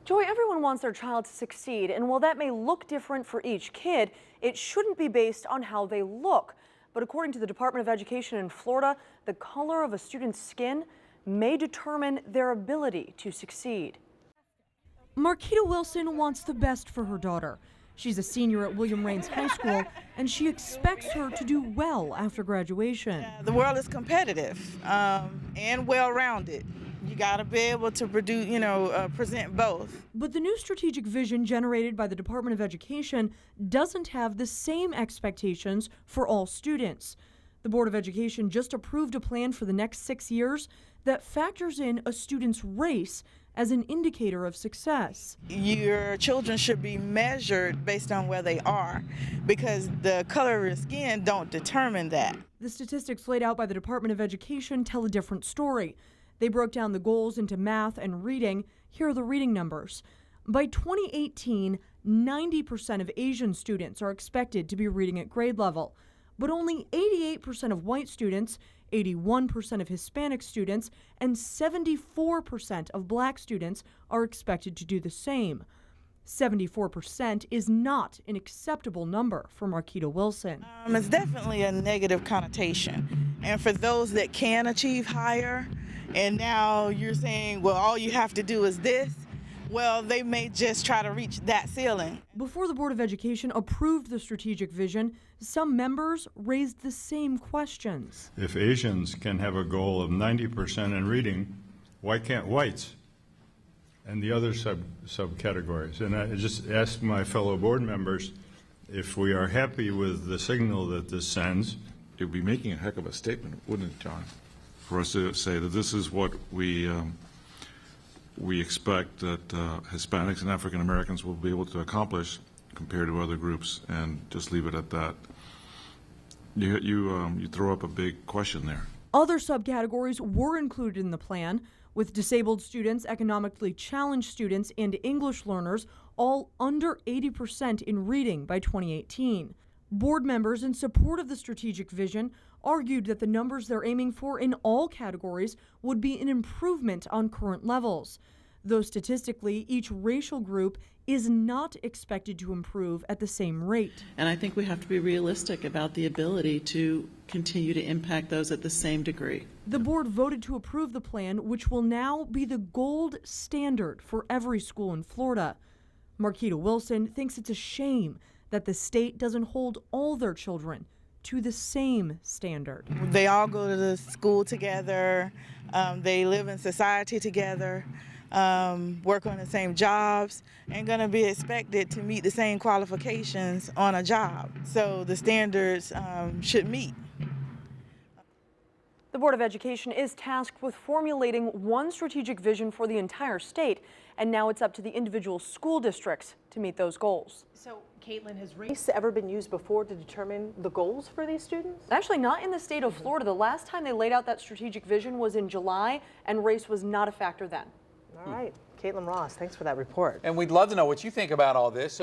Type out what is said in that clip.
Joy, everyone wants their child to succeed, and while that may look different for each kid, it shouldn't be based on how they look. But according to the Department of Education in Florida, the color of a student's skin may determine their ability to succeed. Marquita Wilson wants the best for her daughter. She's a senior at William Raines High School, and she expects her to do well after graduation. The world is competitive and well-rounded. You got to be able to produce, present both. But the new strategic vision generated by the Department of Education doesn't have the same expectations for all students. The Board of Education just approved a plan for the next 6 years that factors in a student's race as an indicator of success. Your children should be measured based on where they are, because the color of your skin don't determine that. The statistics laid out by the Department of Education tell a different story. They broke down the goals into math and reading. Here are the reading numbers. By 2018, 90% of Asian students are expected to be reading at grade level, but only 88% of white students, 81% of Hispanic students, and 74% of black students are expected to do the same. 74% is not an acceptable number for Marquita Wilson. It's definitely a negative connotation. And for those that can achieve higher, and now you're saying, well, all you have to do is this, well, they may just try to reach that ceiling. Before the Board of Education approved the strategic vision, some members raised the same questions. If Asians can have a goal of 90% in reading, why can't whites and the other subcategories? And I just asked my fellow board members if we are happy with the signal that this sends. It would be making a heck of a statement, wouldn't it, John, for us to say that this is what we expect that Hispanics and African Americans will be able to accomplish compared to other groups, and just leave it at that. You throw up a big question there. Other subcategories were included in the plan, with disabled students, economically challenged students, and English learners all under 80% in reading by 2018. Board members in support of the strategic vision argued that the numbers they're aiming for in all categories would be an improvement on current levels, though statistically each racial group is not expected to improve at the same rate. And I think we have to be realistic about the ability to continue to impact those at the same degree. The board voted to approve the plan, which will now be the gold standard for every school in Florida. Marquita Wilson thinks it's a shame that the state doesn't hold all their children to the same standard. They all go to the school together, they live in society together, work on the same jobs, and going to be expected to meet the same qualifications on a job. So the standards should meet. The Board of Education is tasked with formulating one strategic vision for the entire state, and now it's up to the individual school districts to meet those goals. So, Caitlin, has race ever been used before to determine the goals for these students? Actually, not in the state of Florida. The last time they laid out that strategic vision was in July, and race was not a factor then. All right. Caitlin Ross, thanks for that report. And we'd love to know what you think about all this.